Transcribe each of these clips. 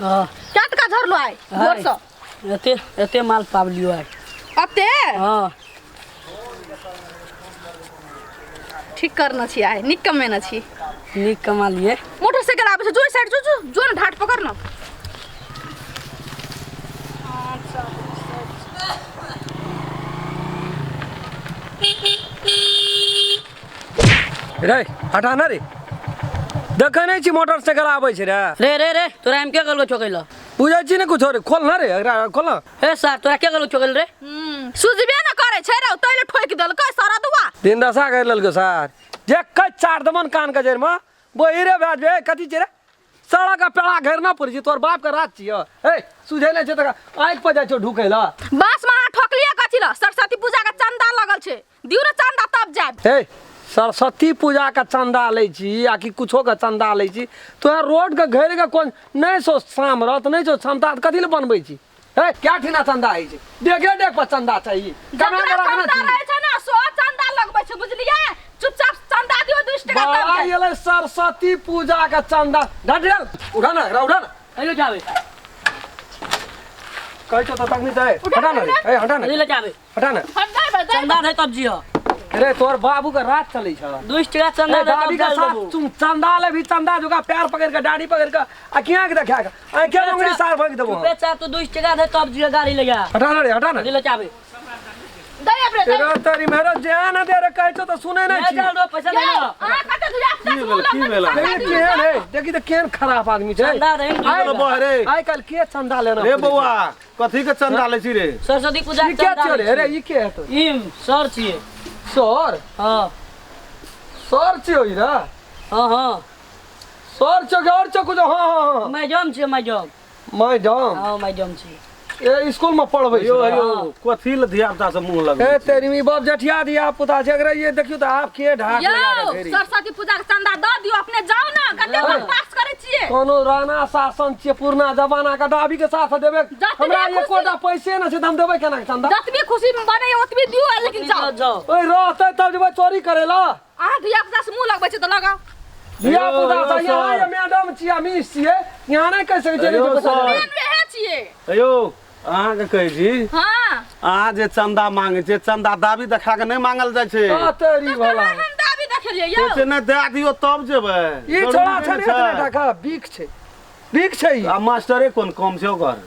हां क्या टका झरलो आइ जोर से एते एते माल पावलियो आइ अते हां ठीक करना छी आइ निक कमेना छी नीक कमा लिए मोटरसाइकिल आबे जो साइड जो ना ढाट पकड़ ना रे हटा ना रे देखे नहीं छी मोटरसाइकिल आबै छै रे रे तोरा हम क्या गलगो चोकैला बुझै छी ने कुछ रे खोल ना रे एकरा खोल ना ए सर तोरा क्या गलगो चोकैल रे सुझबे ना करे छै रे तैले ठोक देलकै सारा दुआ दिन दशा कर ललको सर जे कच चार दमन कान के जर में बोही रे बाज बे कथी छै रे सड़ा का पेड़ा घेर ना पड़ छी तोर बाप के रात छियो ए सुझै नै छै त आंख पर जाय छो ढुकैला बस मा ठोकलिए कथि ल सरस्वती पूजा के चंदा लगल छै दिउ रे चंदा तब जाब ए सरस्वती पूजा का चंदा ले छी या कि कुछो का चंदा ले छी तो रोड के घेर के कोन नहीं सो सामरत नहीं सो क्षमता कथि ले बनबै छी ए क्या ठिना चंदा है छै देखे देख पर चंदा चाहिए कना रखना चंदा रहे छै ना सो चंदा लगबै छै बुझलिए चुपचाप चंदा दियो 2 टका तब बाबा ये सरस्वती पूजा का चंदा ढाल उठा ना अइलो जावे कह तो तक नहीं जाए हटा ना रे ए हटा ना अइलो जावे हटा ना चंदा नहीं तब जियो अरे तोर बाबू का रात चलै छ 2 टका चंदा दे दादी का साथ तुम चंदा ले भी चंदा जोगा पैर पकड़ के दाढ़ी पकड़ के आ किया के देखा के आ के उंगली सार भाग देबो बेचा तो 2 टका दे तब जियो गाड़ी लगा हटा ना अइलो जावे दे अपने दे तेरा तेरी मेरा जान दे रे कह तो सुने नहीं छी चल दो पैसा ले लो आ कटे दुया की भेला केन है देखी तो केन खराब आदमी छै चंदा दे आई कल के चंदा लेना रे बउआ कथी के चंदा ले छी रे सरस्वती पूजा ये क्या छियो रे अरे ये के है तो इम सर छिए सर हां सर छियो ई रे हां सर छियो के और छियो कुछ हां मैडम छिए मैडम मैं जाम हां मैडम छिए ए स्कूल में पढ़बै यो कथी ले धिया पुता से मुंह लगे ए तेरी मी बाप जठिया दिया पुता छै अगर ये देखियो त आप के ढाक यो लगा के फेरी सरस्वती पूजा के चंदा द दियो अपने जाओ ना कते हाँ। पास करे छिए कोनो राणा शासन छियै पुरना जमाना का दाबी के साथ देबे जतबे हमरा खुशी- एकोटा पैसे न छै त हम देबै केना के चंदा जतबी खुशी में बने ओतबी दियो लेकिन जाओ जाओ ओए रहतै तब जेबै चोरी करे ला आ धिया पुता से मुंह लगबै छै त लगाओ धिया पुता अयो, से यहाँ सर। ये मैडम छियै मिस छियै यहाँ नहीं कह सकै अयो, छै सर। मेन वेहे छिए अयो अहाँ के कहै छी हां अहाँ जे चंदा मांगे छै चंदा दाबी देखा के नहीं मांगल जाय छै आ तेरी भला हम दाबी देखलिए यो से ने दे दियो तब जेबै ई छोड़ा छै ने इतना टाका बीक छै ई आ मास्टरे कोन कम छै ओकर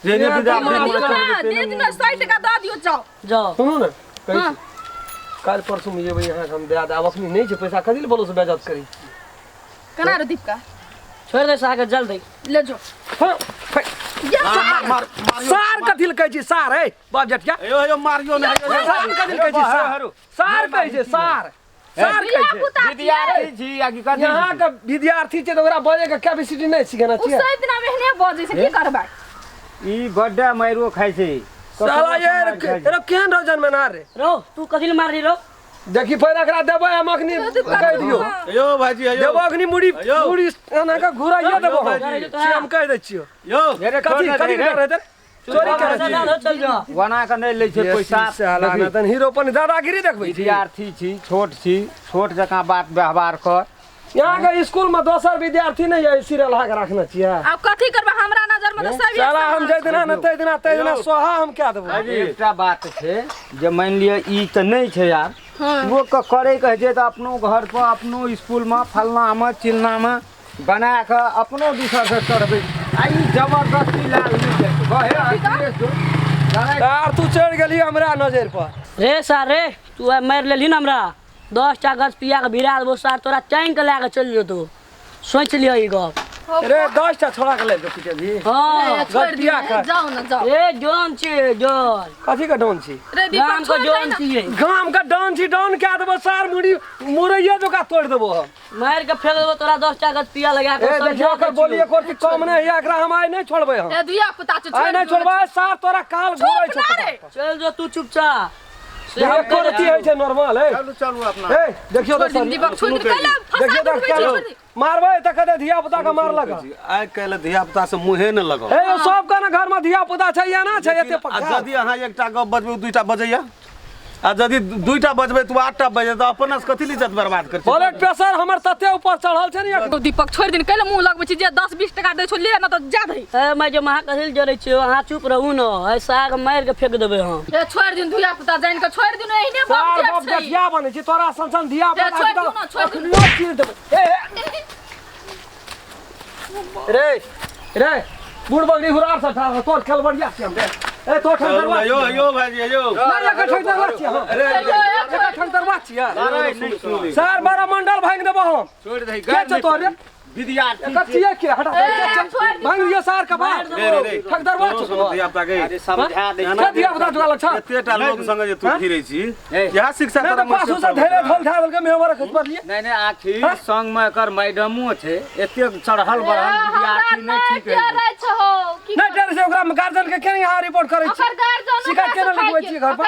जे ने ये विद्यार्थी तो मास्टर हां छै, दे दिन 100 टका द दियो जाओ जाओ सुनू ने कहै हाँ। छी काल परसों में जेबै यहाँ हम दे आब अखनी नहीं छै पैसा कथि ले बोलो से बेइज्जत करी कना रे दीपका छोड़ दे सागर जल्दी ले जो हाँ, ये मार सार कथि ले कहै छी सार है बाप जठिया अयो अयो मारियो ने सार कथि ले कहै छी सार सार कहै छै सार सार कहै धिया छै पुता विद्यार्थी छी या कि कथी यहाँ के विद्यार्थी छै त ओकरा बजे के कैपेसिटी नहीं सिखाना उस चाहिए दिन मेहने बजे से की करबै ई गड्ढा मारियो खाइ छै साला ये रे केहन रोजन में ना रे रो तू कथि ले मार रही रो देखी पहिले एकरा देबै हम अखनी कह दियो अयो भाईजी अयो देबो अखनी मुड़ी अयो। मुड़ी एना का घुराइए देबो हम भाईजी, से हम कह दै छियो यो कथि कथि कर रहे थे चोरी कर पैसा ना दो चल जाओ बना के नहीं लै छै पैसा साला ना तन हीरो पन दादागिरी देखबै छी विद्यार्थी छी छोट जकाँ बात व्यवहार कर यहाँ के स्कूल में दोसर विद्यार्थी नहीं है सिरे लगा के रखना चाहिए अब कथी करबै हमरा नजर में तो सब साला हम जै दिना न तै दिना सोहा हम क्या देबो अभी एकटा बात छै जे मान लिअ ई तऽ नहीं छै यार हां वो करे कहे छै तऽ अपनो घर पर अपनो स्कूल में फलना में चिलना में बना के अपनो दूसर से चढ़बै आ ई जबरदस्ती लाल नहीं देख यार तू चढ़ गेली हमरा नजर पर रे सार रे तू मार लेली ना हमरा 10 टा गज पिया के भिड़ा देबो सार तोरा चैन के लाके चल जेतो सोच लियो ई गप रे 10 टा छोड़ा के ले दो पीछे भी हां छोड़ गलतिया दिया कर। जाओ ना जाओ ए जोन छी जोन कथी का डॉन छी रे गाम दीपक को छोड़ जोन दे छिए गाम का डॉन छी डॉन क्या देबो सार मुड़ी मुरैया जोका तोड़ देबो हम मार के फेंक देबो तोरा 10 टा गज पिया लगा के ए देखियो कर बोली एक और कम नहीं है एकरा हम आइ नहीं छोड़बै हम ए धिया पुता छ आइ नहीं छोड़बै सार तोरा काल घोरै चुप ना रे। छ चल जो तू चुपचाप ये कोरती है छै नॉर्मल है चलू अपना ए देखियो छोड़ तो दे दीपक छोड़ दे कल फंसा देखियो दे तो छोड़ दे मारबै त कदे धिया पुता का मार लगा आइ काल्हि धिया पुता से मुँहे न लगाओ ए यो सब का ना घर में धिया पुता छै या ना छै एते आ पक्का यदि अहाँ एकटा गप बजबै दूटा बजैया आ यदि 2टा बजबै तू 8टा बजे तो अपन से कथी इज्जत बर्बाद कर ब्लड प्रेशर हमर तते ऊपर चढ़ल छै ने तो दीपक छोड़ दिन कैले मुंह लगबै छी जे 10-20 टका दै छौ ले ना तो जा दही ए मैं जो महा कथिल जरै छियो अहाँ चुप रहू न ऐ साग मार के फेक देबै हम ए छोड़ दिन धुइया पुता जान के छोड़ दिन एहने सार बाप बाप छै गठिया बनै छै तोरा संसन धिया ए, छोड़ पुता दियौ न, छोड़ दियौ। अखनियो चीर देबै रे रे बूढ़ बगड़ी हुरार से ठाड़ तोर खेल बढ़िया छै हम ए तो ठंडरवा यो यो भाई यो ना का ठंडरवा छी हम अरे का ठंडरवा छी नहीं सुन सर बड़ा मंडल भांग देबो हम छोड़ दही के छ तोरे विद्यार्थी कतिया के हटा भांग दियो सर का बात रे ठंडरवा छी दिया पता के अरे समझा दे के दिया बता दुआ छ एतेटा लोग संग जे तू फिरै छी यह शिक्षा मैं तोरा तो पासू से धैर्य धोल धावल के मेहवर खस पर लिए नहीं नहीं आखिर संग में कर मैडमो छे एते चढ़ल बढ़ल विद्यार्थी नहीं ठीक है नहीं डर से ओकरा में गार्जियन के केना यहाँ रिपोर्ट करै छी शिकायत केना लिखबै छी घर पर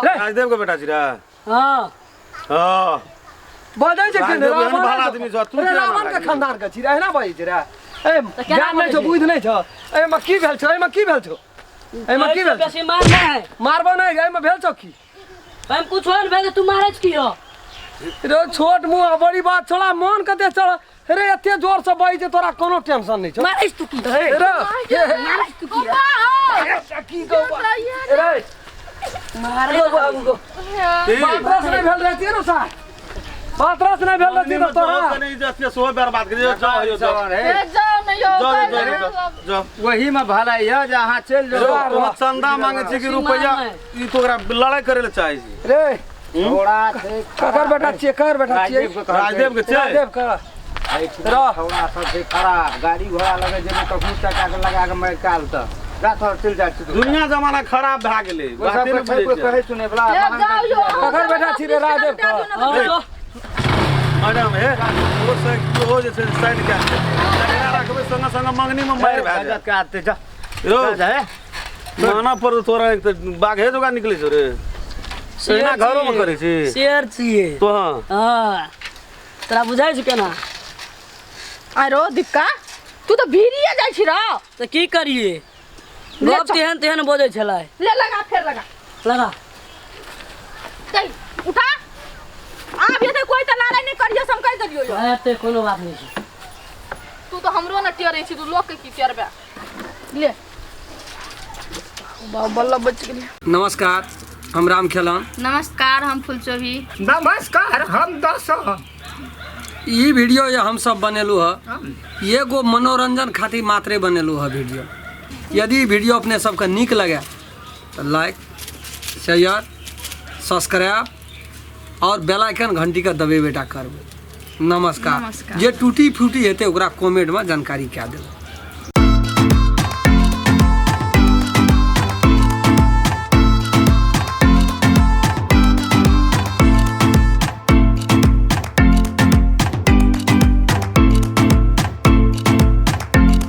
राजदेव के बेटा छी रा हां हां बजै छै के राजदेव एहन भला आदमी छ तू रावण के खानदान के छी रहना भाई छी रे ए ज्ञान नहीं छौ बुझ नहीं छौ ए में की भेल छौ ए में की भेल छौ ए में की भेल कैसे मारना है मारबो नहीं ए में भेल छौ की हम कुछ और भेल तू मारै छी कियो रे छोट मुंह बड़ी बात छोड़ा मन कते चढ़ रे एते जोर से बही छै तोरा कोनो टेंशन नहीं छौ मारै तू की रे मारै तू की की कहू रे मारै बाबू को बात नहीं भेल रहती ना सा बात नहीं भेल रहती तो तोरा नहीं इज्जत के सो बर्बाद कर जाओ यो जाओ वही में भलाई है जहाँ चल जो जाओ तो चंदा मांगे छी कि रुपया ई तो ओकरा लड़ाई करे ले चाहे छी रे थोड़ा से ककर बेटा छियै कर बेटा छियै राजदेव के छै राजदेव का थोड़ा सबसे खराब गाड़ी घोड़ा लगे जेबे कखनो चक्का के लगा के मार काल त रात और चल जाय छी दुनिया जमाना खराब भए गेलै वो सब कोई कहे सुने वाला ककर बेटा छियै राजदेव का मैडम हे ओ जे छै साइड के लगना रखबै संग संग मंगनी में मार भए जाए के आते जा रो जाए माना पर तोरा एक त बाघे जोगा निकलै छौ रे सेना घरो में करे छी शेर छियै तो हां हां तोरा बुझाइ छै केना आरो दीपका तू तो भीरिए जाइ छी रो त की करिए गप तेहन तेहन बोझै छलै ले लगा फिर लगा लगा चल उठा आब ये कोई त लड़ाई नहीं करियो हम कह दियो यो एते कोनो बात नहीं छै तू तो हमरो न टेरै छी तू लोग के की टेरबे ले बल्ला बच गेली नमस्कार हम राम खेलन नमस्कार हम फुलचोभी नमस्कार हम 10 ई वीडियो ये हम सब बनेलू है ये गो मनोरंजन खातिर मात्रे बनेलू है वीडियो यदि वीडियो अपने सबके नीक लगे तो लाइक शेयर सब्सक्राइब और बेल आइकन घंटी का दबेबेटा करबै नमस्कार जे टूटी फूटी हेतै ओकरा कमेंट में जानकारी कए देबै।